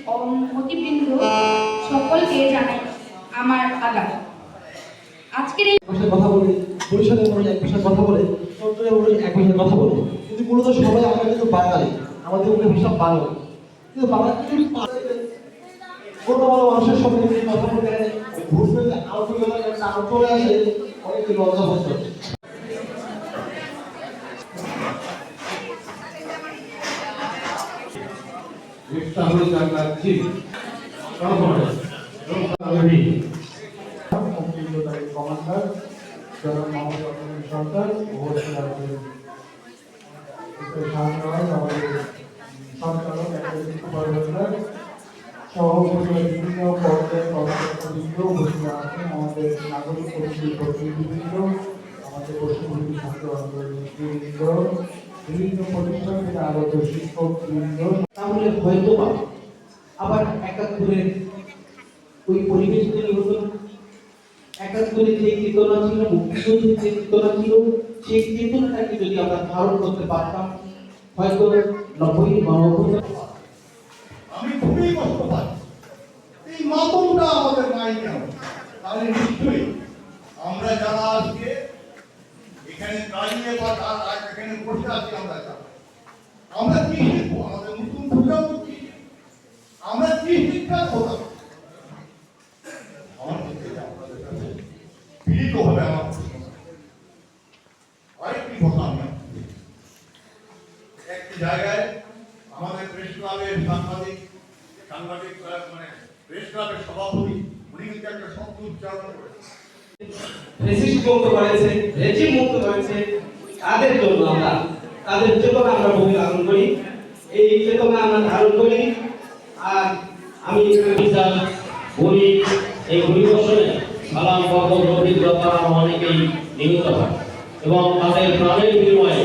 অতিবৃন্দ সকলকে জানাই আমার আদাব। আজকের এই ভাষায় কথা বলে, বরিশালের মানুষ এক ভাষায় কথা বলে, চট্টগ্রামের মানুষ এক ভাষায় কথা বলে, কিন্তু মূলত সবাই আমরা কিন্তু বাঙালি, আমাদের মুখের ভাষা বাংলা। কিন্তু বাংলা কোনো বড় মানুষের সঙ্গে যদি কথা বলতে ভুল করে আলোচনা চলে আসে, অনেক লজ্জা হচ্ছে। কমান্ডার জনাব মোহাম্মদ সরকার আমাদের সঞ্চালক একাডেমিক সুপারভাইজার সহ বিভিন্ন পর্যায়ে কর্মকর্তাবৃন্দ উপস্থিত আছেন, আমাদের নাগরিক পরিষদের প্রতিনিধিবৃন্দ, আমাদের পশ্চিমবঙ্গ ছাত্র আন্দোলনের নেতৃবৃন্দ, বিভিন্ন প্রতিষ্ঠান থেকে আগত শিক্ষকবৃন্দ। তাহলে হয়তো আবার একাত্তরের ওই পরিবেশ তৈরি হতো, একাত্তরে যে চেতনা ছিল, মুক্তিযুদ্ধের যে চেতনা ছিল, সেই চেতনাটাকে যদি আমরা ধারণ করতে পারতাম, হয়তো 90 আমি খুবই কষ্ট পাই। এই মাতমটা আমাদের নাই কেন? তাহলে নিশ্চয়ই আমরা যারা আজকে এখানে দাঁড়িয়ে বা এখানে বসে আছি, আমরা কি শিখবো? আমাদের নতুন প্রজন্ম কি, আমরা কি শিক্ষা হতাম? আমার ক্ষেত্রে আপনাদের কাছে পীড়িত হবে আমার আরেকটি কথা। আমি একটি জায়গায় আমাদের প্রেস ক্লাবের সাংবাদিক মানে প্রেস ক্লাবের সভাপতি উনি কিন্তু একটা শব্দ উচ্চারণ করেছেন, রেজিস্ট মুক্ত করেছে, রেজিম মুক্ত করেছে, তাদের জন্য আমরা ভূমি ধারণ করি, এই চেতনা আমরা ধারণ করি। আর আমি এই পরিদর্শনে সালাম বরকত রফিকতা অনেকেই নিহত হয় এবং তাদের প্রাণের বিনিময়ে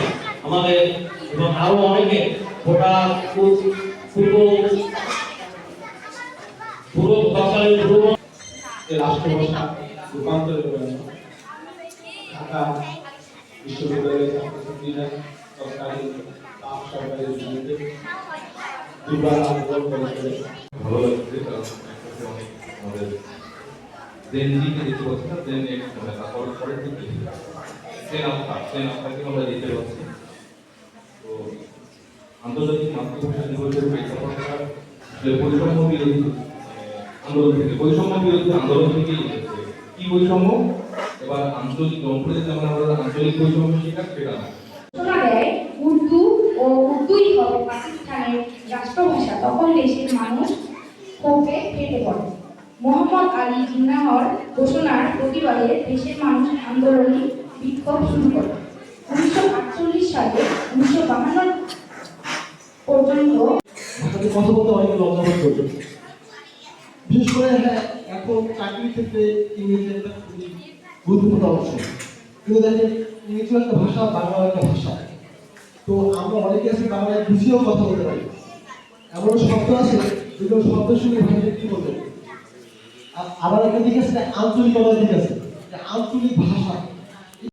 আমাদের এবং আরো অনেকে গোটা পুরো রাষ্ট্রভাষা রূপান্তরের জন্য ঢাকা বিশ্ববিদ্যালয়ের ছাত্রছাত্রীরা সরকারি সরকারি বিরুদ্ধে দুবার আন্দোলন করেছে। ভালো লাগছে, কারণ একসাথে অনেক আমাদের জেনজিকে দিতে পারছি না, জেন এক্স মানে তারপর পরের দিকে জেন আফটারকে আমরা দিতে পারছি। তো আন্তর্জাতিক মাতৃভাষা দিবসের প্রেক্ষাপটটা বৈষম্য বিরোধী আন্দোলন থেকে আন্দোলন থেকেই এসেছে। কি বৈষম্য? এবার আঞ্চলিক জনপ্রতি যেমন আমরা আঞ্চলিক বৈষম্য শিকার, সেটা না। উর্দু ও উর্দুই হবে পাকিস্তানের রাষ্ট্রভাষা, তখন দেশের মানুষ ক্ষোভে ফেটে পড়ে। মোহাম্মদ আলী জিন্নাহর ঘোষণার প্রতিবাদে দেশের মানুষ আন্দোলনী বিক্ষোভ শুরু করে। 1948 সালে 1952 পর্যন্ত কথা বলতে অনেক লজ্জা বোধ করছে। বিশেষ করে এখন চাকরির ক্ষেত্রে ইংরেজি একটা খুবই গুরুত্বপূর্ণ অংশ, কিন্তু দেখেন ইংরেজি একটা ভাষা, বাংলা একটা ভাষা। তো আমরা অনেকে আছে বাংলায় বুঝিয়েও কথা বলতে পারি, এমন শব্দ আছে যেগুলো শব্দের সঙ্গে ভাষাটা কি বলতে। আবার একটা দিক আছে আঞ্চলিকতার দিক আছে, আঞ্চলিক ভাষা